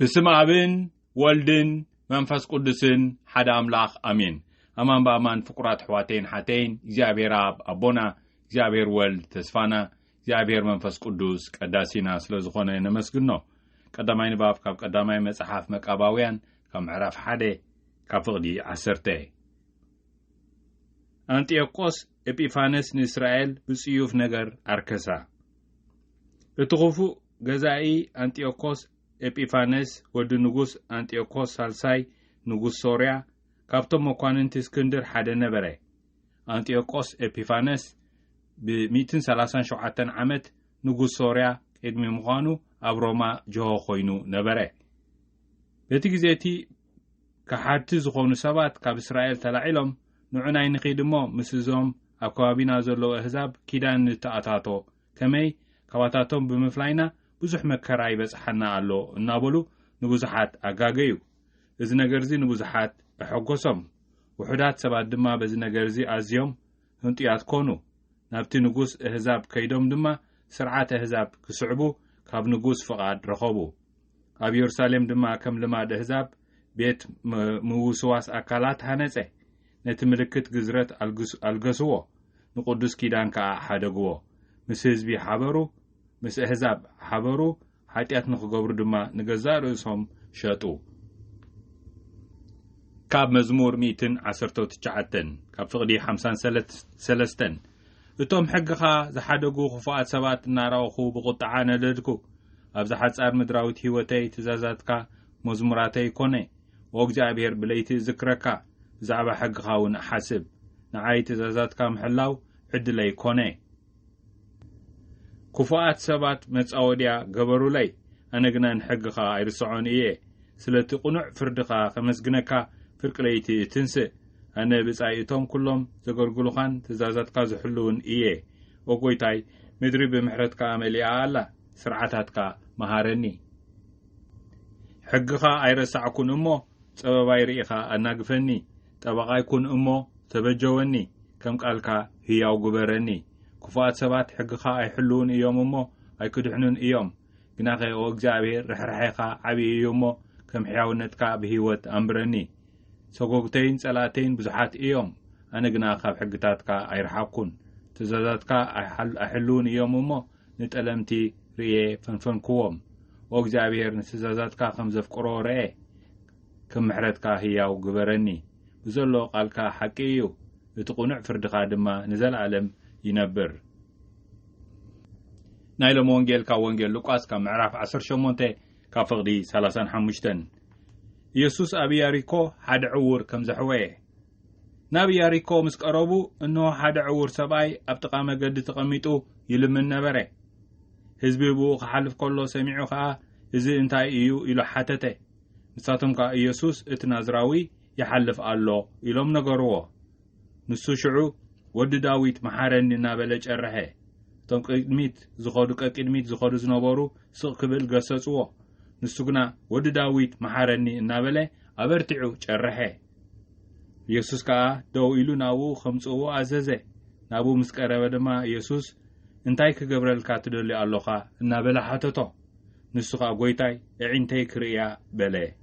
بسم أبن والدن منفس قدسن حدا أملاخ أمين أمان بأمان فقرات حواتين حتين زابير أب أبونا زابير والد تسفانا زابير منفس قدس قداسينا سلزخونا نمسكنو قدامين باب كاب قدامين مصحف مقاباويان كم عرف حدا كفقدي عسرته أنتيوكوس إبيفانس نإسرائيل بسيوف نجر أركسا بتغفو جزائي أنتيوكوس إبيفانس ود نغوس أنتيوكوس سالساي نغوس سوريا كابتم مقاننت اسكندر حدا نبره أنتيوكوس إبيفانس ب137 عمت نغوس سوريا ادمي مغانو أبروما جهو خوينو نبره بتجزيتي كحارتي زخونو سبات كاب إسرائيل تلعيلهم نعناي نخيدمو مسزوم أكوابينا زلو أحزاب كيدان نتأتاتو كمي كواتاتهم بمفلاينا بزح مكراي بزحنا علو النابلو نبزحات أقاقيو إذ نقرزي نبزحات أحقوسهم وحدات سبات دما بز نقرزي أزيوم هنتيات كونو نابتي نقوس أحزاب كيدوم دما سرعات أحزاب كسعبو كاب نقوس فقاد رخوبو أب يرساليم دما كم لما أحزاب بيت موسواس أكالات هانسه نتملكت جزرت الجسوة نقدس كيدان كحدقوه مسحزبي حبرو مس أحزاب حبرو حتيات نخجبر دما نجزار اسهم شاتو كاب مزمور 119 كاب فقدي 53 اتوم حقخا زحدقو خفاءات سبات ناراوخو بقطعانا لدكو أبزحات صار مدراوت هيوتي تزازاتكا مزموراتي كوني وقجابير بليتي ذكركا زعبا حقخا ونحاسب نعاي تزازاتكا محلاو عدلي كوني كفاءات سبات متصاوديا قبرو لي أنا قنا نحقخا يرسعون إيه سلتي قنوع فردخا خمسقنكا فرق ليتي تنسي أنا بسايتهم كلهم زقرقلوخان تزازاتكا زحلون إيه وقويتاي مدري بمحرتكا عملي آلا سرعاتاتكا مهارني حقخا يرسعكون أمو سبباي ريخا أناقفني طبقا يكون أمو تبجوني كم قالكا هياو قبرني كفاءات سبات حقخا يحلون إيوم أمو يكدحنون إيوم قناخي وقجابير رحرحيخا عبي إيومو كم حياونتكا بهيوت أمبرني سوقوقتين سلاتين بزحات إيوم أنا قناخا بحقتاتكا يرحاقون تزازاتكا أحلون إيوم أمو نتألمتي ريه فنفن كوم وقجابير نتزازاتكا خمزف قروريه كم محرتكا هياو قبرني بزلو قالكا حقيو يتقنع فردخا دما نزل عالم ينبر نايلو مونجيل كا وونجيل لوقاس كا معراف 18 كا فقدي 35 يسوس أبي ياريكو حد عور كم زحويه نبي ياريكو مسقربو انه حد عور سباي ابتقا مقد تقميتو يلمن نبره حزبي بو خحلف كله سميعو خا إذا انتاي إيو إلو حتته نساتم كا يسوس اتنازراوي يحلف الله إلوم نقروه نسو شعو ود داويت محارن نابلج أرحه تم قدميت زخادو قدميت زخادو زنابارو سق قبل قصصوه نسوقنا ود داويت محارني نابله أبرتعو أرحه يسوس كا دو إلو ناو خمسو عززه نابو مسكره دما يسوس انتاي كجبرل كاتدولي الله خا نابله حتتو نسوقا قويتاي عينتي كريا بله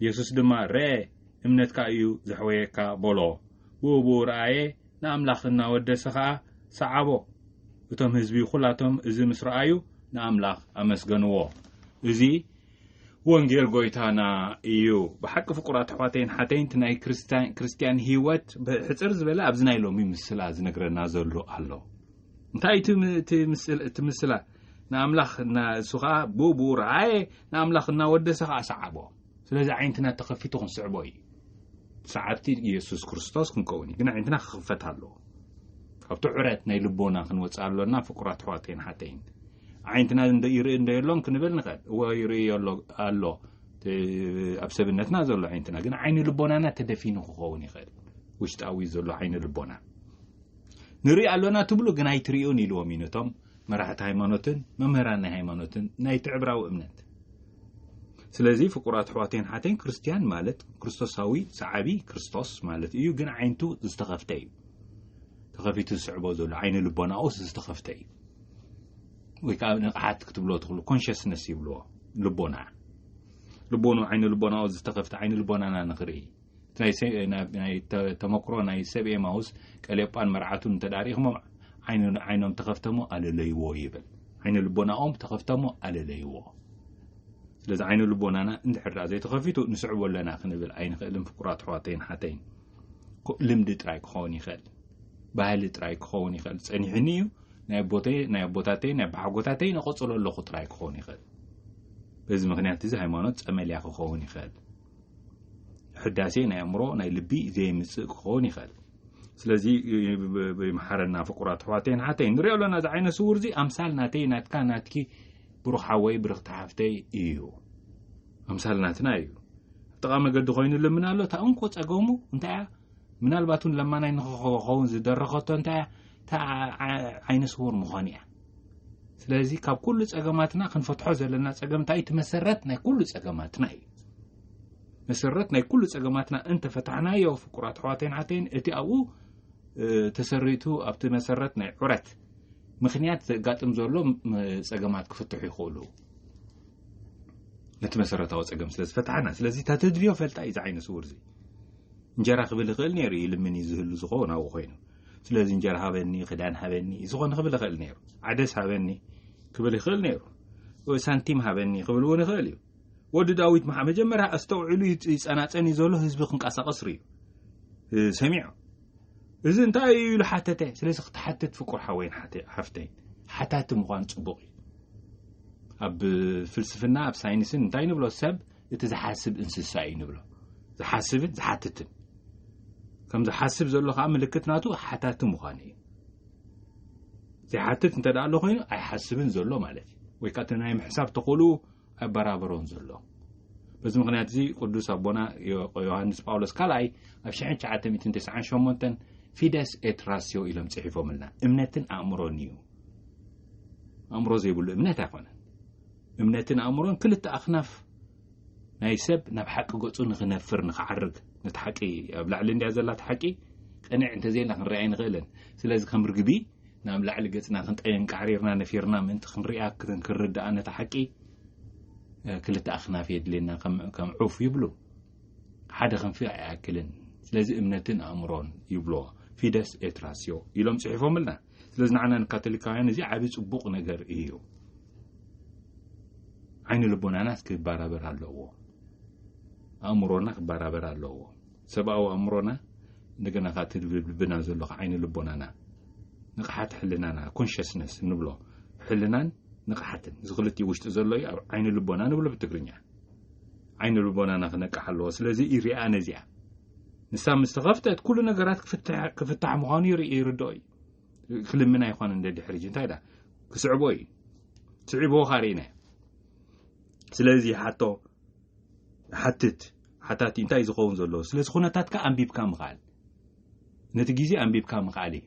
يسوس دما رأي امنتك ايو زحويك بولو بو رأي ناملاخنا ودسخا صعبو وتم حزبي خلاتهم ازي مسرأيو ناملاخ امسغنوو ازي وانجيل قويتانا ايو بحق فقرات حواتين حتين تناي كريستيان هيوت بحصر زبلا ابزناي لومي مسلا زنغرنا زلو الله انتاي تمسلا ناملاخنا سخا بو رأي ناملاخنا ودسخا صعبو سلازي عينتنا تخفيتو صعبوي ساعتي يسوع كريستوس كنكوني قلنا عندنا خفتها له خفتو عراتنا يلبونا خنوصالونا فقرات حواتين حتين عينتنا نديرلون كنبل نقد هو يري الله ابسبنتنا زلو عينتنا قلنا عين لبونانا تدفينو خوني خير وشتاوي زلو عين لبونا نري علونا تبلو قنا يتريوني لومينتهم مرحت هيمانوتن ممهران هيمانوتن نايت عبراو امنت سلازي فقرات حواتين حاتين كريستيان مالت كريستوساوي صعبي كريستوس مالت ايو قنا عينتو استخفتي تخفيتو صعبو زول عين لبونا اوس استخفتي ويكا نقعات كتبلو تقولو كونشسنس يبلو لبونا ልቦኑ ዓይኒ ልቦና ዝተኸፍተ ዓይኒ ልቦናና ንኽርኢ ናይ ተመክሮ ናይ ሰብኤ ማውስ ቀሌጳን መርዓቱን ተዳሪኽሞ ዓይኖም ተኸፍተሞ ኣለለይዎ ይብል ዓይኒ ልቦናኦም ተኸፍተሞ ኣለለይዎ ስለዚ ዓይኒ ልቦናና እንድሕር ዘይተኸፊቱ ንስዕቦ ኣለና ክንብል ኣይንኽእልን ፍቁራት ኣሕዋተይን ሓተይን ልምዲ ጥራይ ክኸውን ይኽእል ባህሊ ጥራይ ክኸውን ይኽእል ፀኒሕኒ እዩ ናይ ኣቦታተይ ናይ ባሓጎታተይ ነቐፅሎ ኣለኹ ጥራይ ክኸውን ይኽእል በዚ ምክንያት እዚ ሃይማኖት ፀመልያ ክኸውን ይኽእል ሕዳሴ ናይ ኣእምሮ ናይ ልቢ ዘይምፅእ ክኸውን ይኽእል ስለዚ ብመሓረና ፍቁራት ኣሕዋተይን ሓተይን ንሪኦ ኣለና እዚ ዓይነ ስውር እዚ ኣምሳል ናተይ ናትካ ናትኪ ብሩኽ ሓወይ ብሩኽ ተሓፍተይ እዩ ኣምሳል ናትና እዩ ጥቓ መገዲ ኮይኑ ልምና ኣሎ እታ እንኮ ፀገሙ እንታይ እያ ምናልባት እውን ለማናይ ንክኸውን ዝደረኸቶ እንታይ እታ ዓይነ ስውር ምዃን እያ ስለዚ ካብ ኩሉ ፀገማትና ክንፈትሖ ዘለና ፀገም እንታይ እቲ መሰረት ናይ ኩሉ ፀገማትና እዩ መሰረት ናይ ኩሉ ፀገማትና እንተፈታሕናዮ ፍቁራት ኣሕዋተይን ሓተይን እቲ ኣብኡ ተሰሪቱ ኣብቲ መሰረት ናይ ዑረት ምክንያት ዘጋጥም ዘሎ ፀገማት ክፍትሑ ይኽእሉ ነቲ መሰረታዊ ፀገም ስለ ዝፈታሕና ስለዚ ተድልዮ ፈልጣ እዩ እዚ ዓይነ ስውር እዚ እንጀራ ክብል ይኽእል ነይሩ ኢልምን ዝህሉ ዝኸውን ኣብኡ ኮይኑ ስለዚ እንጀራ ሃበኒ ክዳን ሃበኒ ዝኾነ ክብል ይኽእል ነይሩ ዓደስ ሃበኒ ክብል ይኽእል ነይሩ ሳንቲም ሃበኒ ክብል እውን ይኽእል እዩ ወዲ ዳዊት መጀመርያ ኣስተውዒሉ ይፀናፀን እዩ ዘሎ ህዝቢ ክንቀሳቐስ ርዩ ሰሚዑ እዚ እንታይ እዩ ኢሉ ሓተተ ስለዚ ክትሓትት ፍቁር ሓወይን ሓፍተይን ሓታቲ ምዃን ፅቡቕ እዩ ኣብ ፍልስፍና ኣብ ሳይንስን እንታይ ንብሎ ሰብ እቲ ዝሓስብ እንስሳ እዩ ንብሎ ዝሓስብን ዝሓትትን ከም ዝሓስብ ዘሎ ከዓ ምልክት ናቱ ሓታቲ ምዃን እዩ ዘይሓትት እንተ ደኣ ኣሎ ኮይኑ ኣይሓስብን ዘሎ ማለት እዩ ወይ ከዓ እቲ ናይ ምሕሳብ ተኽእሉ ኣበራበሮን ዘሎ በዚ ምክንያት እዚ ቅዱስ ኣቦና ዮሃንስ ጳውሎስ ካልኣይ ኣብ 1998 ፊደስ ኤት ራስዮ ኢሎም ፅሒፎምልና እምነትን ኣእምሮን እዩ ኣእምሮ ዘይብሉ እምነት ኣይኮነን እምነትን ኣእምሮን ክልተ ኣኽናፍ ናይ ሰብ ናብ ሓቂ ገፁ ንኽነፍር ንኽዓርግ ነቲ ሓቂ ኣብ ላዕሊ እንድያ ዘላቲ ሓቂ ቀንዕ እንተዘይልና ክንሪኣ ይንኽእልን ስለዚ ከም ርግቢ ናብ ላዕሊ ገፅና ክንጠንቃዕሪርና ነፊርና ምእንቲ ክንሪኣ ክንርዳኣ ነቲ ሓቂ ክልተ ኣኽናፍ የድልየና ከም ዑፍ ይብሉ ሓደ ክንፊ ኣይኣክልን ስለዚ እምነትን ኣእምሮን ይብሎ ፊደስ ኤት ራስዮ ኢሎም ፅሒፎምልና ስለዚ ንዓና ንካቶሊካውያን እዚ ዓብዪ ፅቡቕ ነገር እዩ ዓይኒ ልቦናና ክባራበር ኣለዎ ኣእምሮና ክባራበር ኣለዎ ሰብኣዊ ኣእምሮና እንደገና ካቲ ልብና ዘሎ ዓይኒ ልቦናና ንቕሓት ሕልናና ኮንሽስነስ ንብሎ ሕልናን ንቕሓትን እዚ ክልቲኡ ውሽጢ ዘሎ እዩ ኣብ ዓይኒ ልቦና ንብሎ ብትግርኛ ዓይኒ ልቦናና ክነቅሕ ኣለዎ ስለዚ ይርኣ ነዚኣ ንሳ ምስ ተኸፍተት ኩሉ ነገራት ክፍታሕ ምዃኑ ይርድኦ እዩ ክልምና ይኾነ እንደ ድሕሪ እንታይ ዳ ክስዕቦ እዩ ስዒቦ ካሪእና ስለዚ ሓቶ ሓትት ሓታቲ እንታይ ዝኸውን ዘለዎ ስለዚ ኩነታትካ ኣንቢብካ ምኽኣል ነቲ ግዜ ኣንቢብካ ምኽኣል እዩ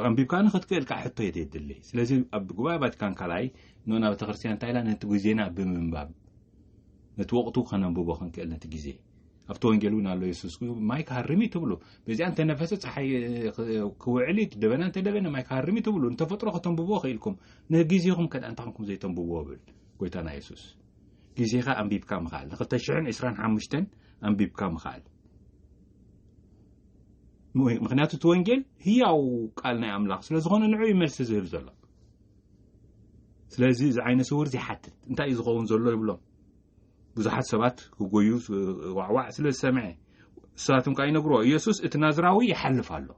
ኣንቢብካ ንኽትክእል ከዓ ሕቶ የድሊ ስለዚ ኣብ ጉባኤ ቫቲካን ካልኣይ ንና ቤተክርስትያን እንታይ ኢላ ነቲ ግዜና ብምንባብ ነቲ ወቕቱ ከነንብቦ ክንክእል ነቲ ግዜ ኣብቲ ወንጌል እውን ኣሎ የሱስ ማይ ክሃርሚ ትብሉ በዚኣ እንተነፈሰ ፀሓይ ክውዕሊ ደበና እንተደበነ ማይ ክሃርሚ ትብሉ እንተፈጥሮ ከተንብቦ ክኢልኩም ንግዜኹም ከዳ እንታኹምኩም ዘይተንብቦ ብል ጎይታና የሱስ ግዜኻ ኣንቢብካ ምኽኣል ን2025 ኣንቢብካ ምኽኣል ምክንያቱ እቲ ወንጌል ህያው ቃል ናይ ኣምላኽ ስለ ዝኾነ ንዑ መልሲ ዝህብ ዘሎ ስለዚ እዚ ዓይነ ስውር ዘይሓትት እንታይ እዩ ዝኸውን ዘሎ ይብሎም ብዙሓት ሰባት ክጎዩ ዋዕዋዕ ስለ ዝሰምዐ እሳቶም ከዓ ይነግርዎ ኢየሱስ እቲ ናዝራዊ ይሓልፍ ኣሎ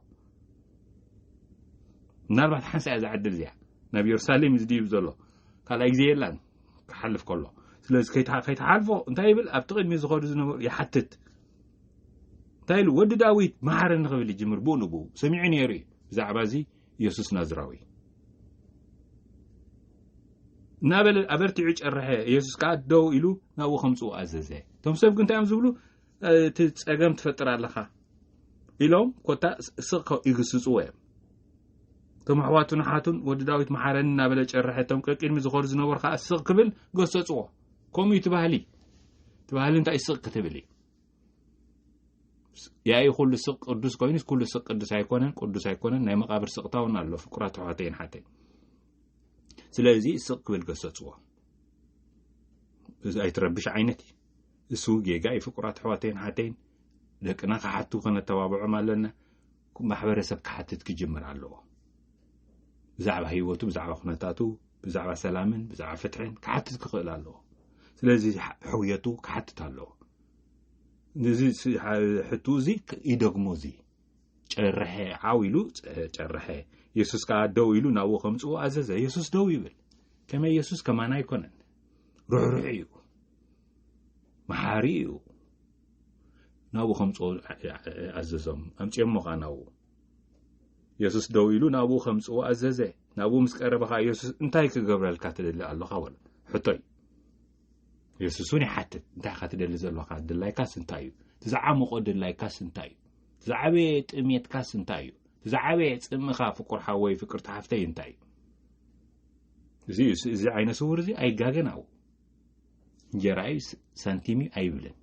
ምናልባት ሓንሳ እያ ዝዓድል እዚኣ ናብ ኢየሩሳሌም ዝድይብ ዘሎ ካልኣይ ግዜ የላን ክሓልፍ ከሎ ስለዚ ከይተሓልፎ እንታይ ይብል ኣብቲ ቅድሚ ዝኸዱ ዝነበሩ ይሓትት እንታይ ኢሉ ወዲ ዳዊት መሓረኒ ክብል ይጅምር ብኡ ንብኡ ሰሚዑ ነይሩ እዩ ብዛዕባ እዚ ኢየሱስ ናዝራዊ ናበለ ኣበርቲዑ ጨርሐ ኢየሱስ ከዓ ደው ኢሉ ናብኡ ከምፅኡ ኣዘዘ እቶም ሰብ ግን እንታይ እዮም ዝብሉ እቲ ፀገም ትፈጥር ኣለኻ ኢሎም ኮታ ስቕ ይግስፅዎ እዮም እቶም ኣሕዋቱን ሓቱን ወዲ ዳዊት መሓረኒ ናበለ ጨርሐ እቶም ቅድሚ ዝኸዱ ዝነበሩ ከዓ ስቕ ክብል ገሰፅዎ ከምኡ እዩ ትባህሊ እንታይ ስቕ ክትብል እዩ ያይ ኩሉ ስቕ ቅዱስ ኮይኑስ ኩሉ ስቕ ቅዱስ ኣይኮነን ናይ መቃብር ስቕታ እውን ኣሎ ፍቁራት ኣሕዋተይን ሓተይ ስለዚ ስቕ ክብል ገሰፅዎ እዚ ኣይትረብሽ ዓይነት እዩ السوق جاي فقرات حواتين حتين لكن قعدتو خنا تبابع مالنا ማሕበረሰብ ክሓትት ክጅምር ኣለዎ ብዛዕባ ህይወቱ ብዛዕባ ኩነታቱ ብዛዕባ ሰላምን ብዛዕባ ፍትሕን ክሓትት ክኽእል ኣለዎ ስለዚ ሕውየቱ ክሓትት ኣለዎ ነዚ ሕቱ እዚ ይደግሞ እዚ ጨርሐ ዓዊሉ ጨርሐ ኢየሱስ ካ ደው ኢሉ ናብኡ ከምጽኡ ኣዘዘ ኢየሱስ ደው ይብል ከመ ኢየሱስ ከማና ይኮነን ሩሕሩሕ እዩ መሓሪ እዩ ናብኡ ከምጽኡ ኣዘዞም ኣምጽኦም ሞኻናው ኢየሱስ ደው ኢሉ ናብኡ ከምጽኡ ኣዘዘ ናብኡ ምስ ቀረበኻ ኢየሱስ እንታይ ክገብረልካ ትደሊ ኣለኻ ወለ ሕቶይ ኢየሱስ ውን ይሓትት እንታይ ካ ትደሊ ዘለኻ ድላይካስ እንታይ እዩ ትዝዓምቆ ድላይካስ እንታይ እዩ ትዝዓበየ ጥሜትካስ እንታይ እዩ ትዝዓበየ ጽምኻ ፍቁር ሓወይ ፍቅር ተሓፍተይ እንታይ እዩ እዚ ዓይነ ስውር እዚ ኣይጋገናው እንጀራይ ሳንቲሚ ኣይብልን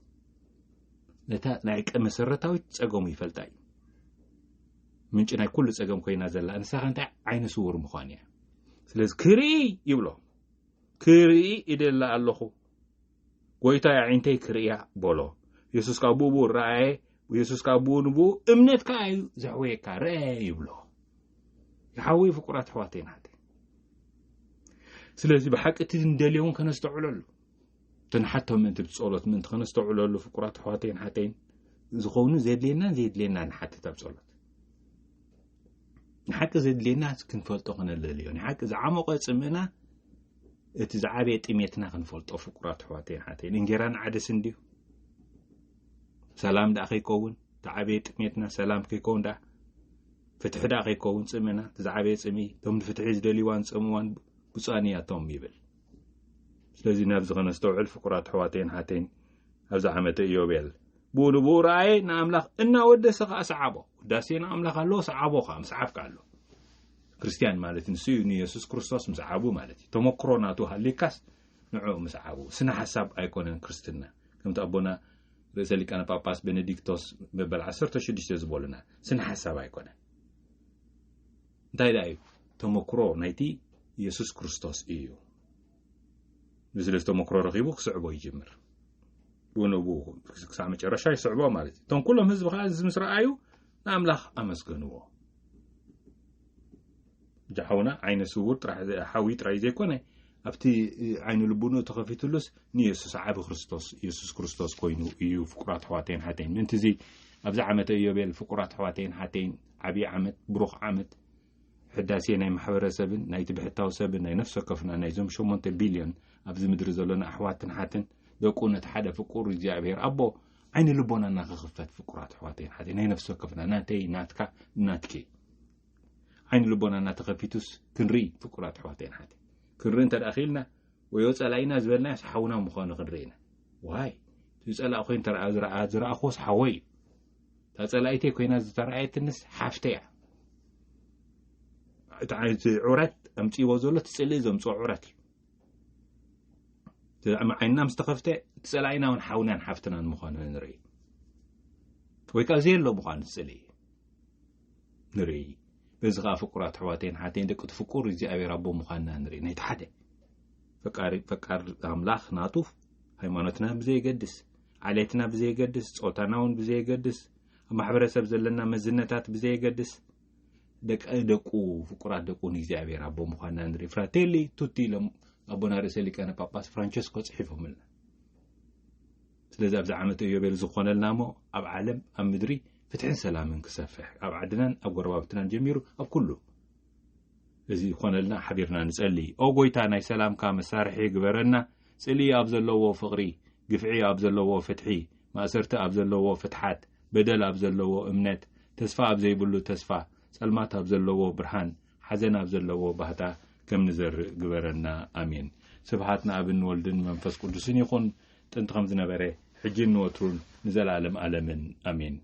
ነታ ናይ መሰረታዊ ጸገሙ ይፈልጣይ ምንጭ ናይ ኩሉ ጸገም ኮይና ዘላ እንሳኻ እንታይ ዓይነ ስውር ምዃን እያ ስለዚ ክርኢ ይብሎ ክርኢ ይደላ ኣለኹ ጎይታ ዓይንተይ ክርእያ ቦሎ ኢየሱስ ካ ቡቡ ራእየ ኢየሱስ ካ ቡቡ እምነትካ እዩ ዘሕወየካ ራእየ ይብሎ ይሓወይ ፍቁራት ሕዋተይና ስለዚ ብሓቅቲ እንደልዩን ከነስተውዕለሉ ተንሓቶም እንት ብጸሎት ምን ተነስተውዕለሉ ፍቁራት ሕዋተይን ሓተይን ዝኾኑ ዘድሌና ንሓትት ኣብ ጸሎት ንሓቂ ዘድሌና ክንፈልጦ ክነለልዮ ንሓቂ ዝዓመቆ ጽምእና እቲ ዝዓበየ ጥሜትና ክንፈልጦ ፍቁራት ሕዋተይን ሓተይን እንጀራን ዓደስ እንዲሁ ሰላም ዳ ከይከውን ተዓበየ ጥሜትና ሰላም ከይከውን ዳ ፍትሕ ዳ ከይከውን ጽምእና ተዛዓበየ ጽሚ ቶም ፍትሕ ዝደልይዋን ጽምዋን ብጻንያቶም ይብል ስለዚ ናብዚ ከነስተውዕል ፍቁራት ሕዋተይን ሓተይን ኣብዚ ዓመተ ኢዮቤል ቡንቡ ራእየ ንኣምላኽ እናወደሰ ኸ ሰዓቦ ውዳሴና ኣምላኽ ኣሎ ሰዓቦ ኸ ምስዓፍካ ኣሎ ክርስቲያን ማለት ንሱ ኢየሱስ ክርስቶስ ምስዓቡ ማለት እዩ ተመክሮ ናቱ ሃሊካስ ንዑ ምስዓቡ ስነ ሓሳብ ኣይኮነን ክርስትና ከምቲ ኣቦና ርእሰ ሊቃነ ጳጳስ ቤኔዲክቶስ መበል 16 ዝበሉና ስነ ሓሳብ ኣይኮነን እንታይ ዳ እዩ ተመክሮ ናይቲ ኢየሱስ ክርስቶስ እዩ ስለዚ ተመክሮ ረኺቡ ክስዕቦ ይጅምር ቡንቡ ክሳብ መጨረሻ ይስዕቦ ማለት እዩ እቶም ኩሎም ህዝቢ ከዓ እዚ ምስ ረኣዩ ንኣምላኽ ኣመስገንዎ ጃሓውና ዓይነ ስውር ሓዊ ጥራይ ዘይኮነ ኣብቲ ዓይኑ ልቡኑ ተኸፊቱሉስ ንኢየሱስ ዓብ ክርስቶስ ኢየሱስ ክርስቶስ ኮይኑ እዩ ፍቁራት ሕዋተይን ሓተይን ምንቲ እዚ ኣብዚ ዓመተ ኢዮቤል ፍቁራት ሕዋተይን ሓተይን ዓብዪ ዓመት ብሩኽ ዓመት ሕዳሴ ናይ ማሕበረሰብን ናይቲ ብሕታዊ ሰብን ናይ ነፍሲ ወከፍና ናይዞም 8 ቢልዮን ኣብዚ ምድሪ ዘለና ኣሕዋትን ሓትን ደቁ ነቲ ሓደ ፍቁር እግዚኣብሔር ኣቦ ዓይኒ ልቦና እናኽኽፈት ፍቁራት ሕዋተይን ሓተይን ናይ ነፍሲ ወከፍና ናተይ ናትካ ናትኪ ዓይኒ ልቦና እናተኸፊቱስ ክንርኢ ፍቁራት ሕዋተይን ሓተይን ክንርኢ እንተደኣኺልና ወይ ፀላኢና ዝበልና ሓውና ምዃኑ ክንርኢና ዋይ ዝፀላእ ኮይን ዝረኣኾስ ሓወይ እታ ፀላኢተይ ኮይና ዝተረኣየትንስ ሓፍተያ እቲ ዑረት ኣምፂዎ ዘሎ ትፅልእ ዘምፅኦ ዑረት እዩ ዓይንና ምስ ተኸፍተ ትፀላኢና እውን ሓውናን ሓፍትናን ምዃኑ ንርኢ ወይ ከዓ ዘየሎ ምዃኑ ትፅልእ ንርኢ በዚ ከዓ ፍቁራት ሕዋተይን ሓተይን ደቂ ትፍቁር እግዚኣብሔር ኣቦ ምዃንና ንርኢ ናይቲ ሓደ ፈቃር ኣምላኽ ናቱ ሃይማኖትና ብዘይገድስ ዓሌትና ብዘይገድስ ፆታና እውን ብዘይገድስ ኣብ ማሕበረሰብ ዘለና መዝነታት ብዘይገድስ ደቁ ፍቁራት ደቁ ንእግዚኣብሔር ኣቦ ምዃንና ንርኢ ፍራቴሊ ቱቲ ኢሎም ኣቦና ርእሰ ሊቃነ ጳጳስ ፍራንቸስኮ ጽሒፎምልና ስለዚ ኣብዚ ዓመተ ኢዮቤል ዝኾነልና እሞ ኣብ ዓለም ኣብ ምድሪ ፍትሕን ሰላምን ክሰፍሕ ኣብ ዓድናን ኣብ ጎረባብትናን ጀሚሩ ኣብ ኩሉ እዚ ይኾነልና ሓቢርና ንጸሊ ኦ ጎይታ ናይ ሰላምካ መሳርሒ ግበረና ጽሊ ኣብ ዘለዎ ፍቕሪ ግፍዒ ኣብ ዘለዎ ፍትሒ ማእሰርቲ ኣብ ዘለዎ ፍትሓት በደል ኣብ ዘለዎ እምነት ተስፋ ኣብ ዘይብሉ ተስፋ ጸልማት ኣብ ዘለዎ ብርሃን ሓዘን ኣብ ዘለዎ ባህታ ከም ንዘርእ ግበረና ኣሜን ስብሓት ንኣብን ወልድን መንፈስ ቅዱስን ይኹን ጥንቲ ከም ዝነበረ ሕጂ ንወትሩን ንዘላለም ዓለምን ኣሜን